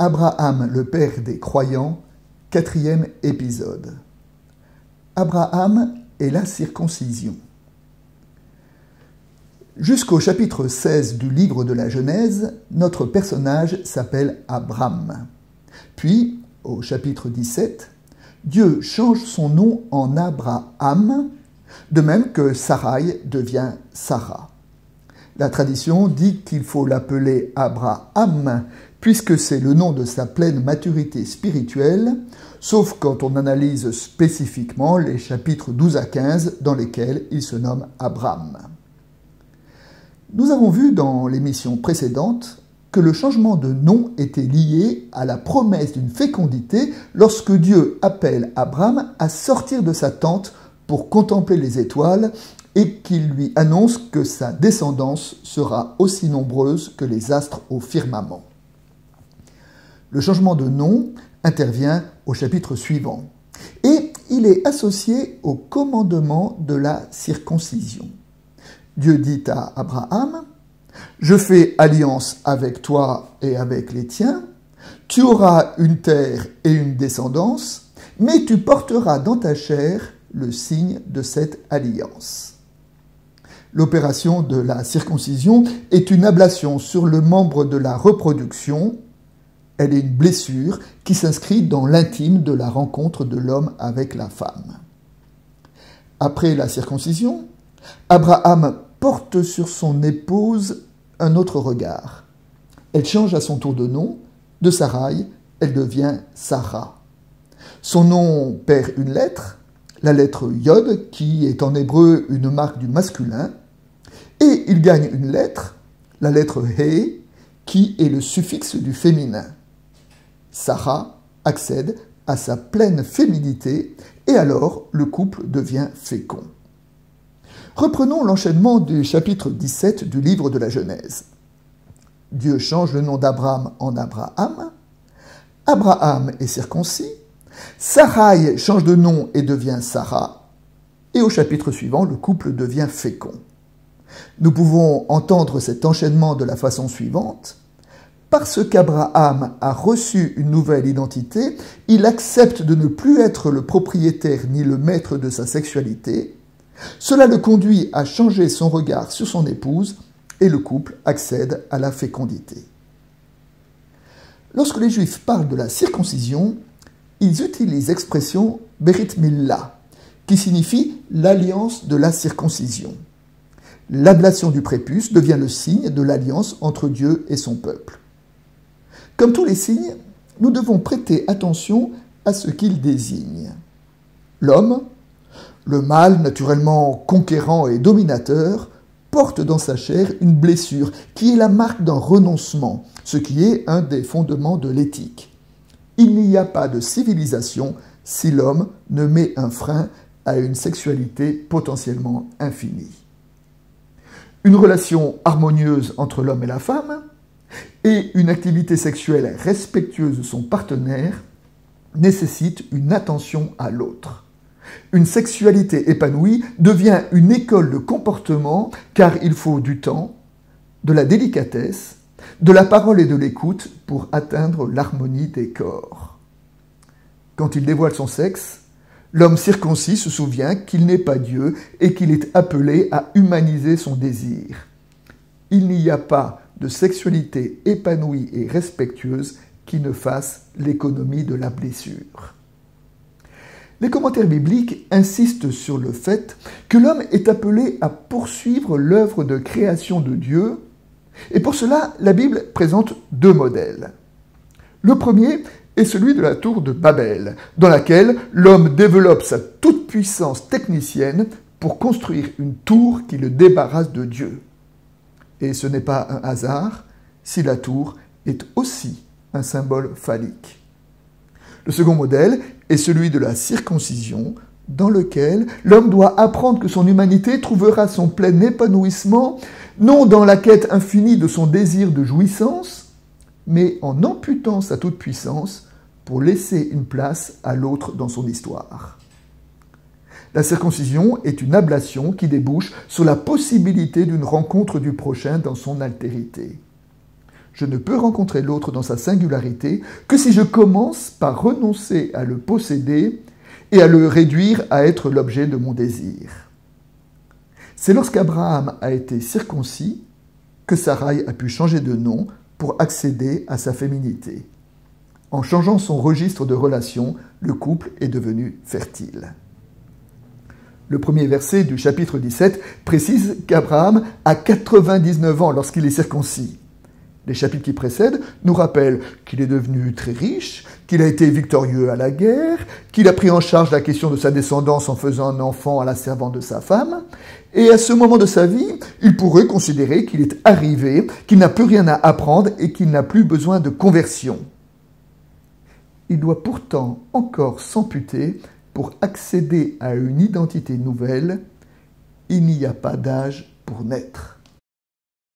Abraham, le père des croyants, 4e épisode. Abraham et la circoncision. Jusqu'au chapitre 16 du livre de la Genèse, notre personnage s'appelle Abram. Puis, au chapitre 17, Dieu change son nom en Abraham, de même que Sarai devient Sarah. La tradition dit qu'il faut l'appeler Abraham, puisque c'est le nom de sa pleine maturité spirituelle, sauf quand on analyse spécifiquement les chapitres 12 à 15 dans lesquels il se nomme Abram. Nous avons vu dans l'émission précédente que le changement de nom était lié à la promesse d'une fécondité lorsque Dieu appelle Abram à sortir de sa tente pour contempler les étoiles et qu'il lui annonce que sa descendance sera aussi nombreuse que les astres au firmament. Le changement de nom intervient au chapitre suivant et il est associé au commandement de la circoncision. Dieu dit à Abraham : « Je fais alliance avec toi et avec les tiens, tu auras une terre et une descendance, mais tu porteras dans ta chair le signe de cette alliance. » L'opération de la circoncision est une ablation sur le membre de la reproduction. Elle est une blessure qui s'inscrit dans l'intime de la rencontre de l'homme avec la femme. Après la circoncision, Abraham porte sur son épouse un autre regard. Elle change à son tour de nom. De Sarai, elle devient Sarah. Son nom perd une lettre, la lettre Yod, qui est en hébreu une marque du masculin, et il gagne une lettre, la lettre He, qui est le suffixe du féminin. Sarah accède à sa pleine féminité et alors le couple devient fécond. Reprenons l'enchaînement du chapitre 17 du livre de la Genèse. Dieu change le nom d'Abram en Abraham. Abraham est circoncis. Sarai change de nom et devient Sarah. Et au chapitre suivant, le couple devient fécond. Nous pouvons entendre cet enchaînement de la façon suivante. Parce qu'Abraham a reçu une nouvelle identité, il accepte de ne plus être le propriétaire ni le maître de sa sexualité. Cela le conduit à changer son regard sur son épouse et le couple accède à la fécondité. Lorsque les Juifs parlent de la circoncision, ils utilisent l'expression « Berit Millah » qui signifie l'alliance de la circoncision. L'ablation du prépuce devient le signe de l'alliance entre Dieu et son peuple. Comme tous les signes, nous devons prêter attention à ce qu'il désigne. L'homme, le mâle naturellement conquérant et dominateur, porte dans sa chair une blessure qui est la marque d'un renoncement, ce qui est un des fondements de l'éthique. Il n'y a pas de civilisation si l'homme ne met un frein à une sexualité potentiellement infinie. Une relation harmonieuse entre l'homme et la femme et une activité sexuelle respectueuse de son partenaire nécessite une attention à l'autre. Une sexualité épanouie devient une école de comportement car il faut du temps, de la délicatesse, de la parole et de l'écoute pour atteindre l'harmonie des corps. Quand il dévoile son sexe, l'homme circoncis se souvient qu'il n'est pas Dieu et qu'il est appelé à humaniser son désir. Il n'y a pas de sexualité épanouie et respectueuse qui ne fasse l'économie de la blessure. Les commentaires bibliques insistent sur le fait que l'homme est appelé à poursuivre l'œuvre de création de Dieu, et pour cela, la Bible présente deux modèles. Le premier est celui de la tour de Babel, dans laquelle l'homme développe sa toute-puissance technicienne pour construire une tour qui le débarrasse de Dieu. Et ce n'est pas un hasard si la tour est aussi un symbole phallique. Le second modèle est celui de la circoncision, dans lequel l'homme doit apprendre que son humanité trouvera son plein épanouissement, non dans la quête infinie de son désir de jouissance, mais en amputant sa toute-puissance pour laisser une place à l'autre dans son histoire. La circoncision est une ablation qui débouche sur la possibilité d'une rencontre du prochain dans son altérité. je ne peux rencontrer l'autre dans sa singularité que si je commence par renoncer à le posséder et à le réduire à être l'objet de mon désir. C'est lorsqu'Abraham a été circoncis que Sarai a pu changer de nom pour accéder à sa féminité. En changeant son registre de relations, le couple est devenu fertile. Le premier verset du chapitre 17 précise qu'Abraham a 99 ans lorsqu'il est circoncis. Les chapitres qui précèdent nous rappellent qu'il est devenu très riche, qu'il a été victorieux à la guerre, qu'il a pris en charge la question de sa descendance en faisant un enfant à la servante de sa femme, et à ce moment de sa vie, il pourrait considérer qu'il est arrivé, qu'il n'a plus rien à apprendre et qu'il n'a plus besoin de conversion. Il doit pourtant encore s'amputer pour accéder à une identité nouvelle. Il n'y a pas d'âge pour naître.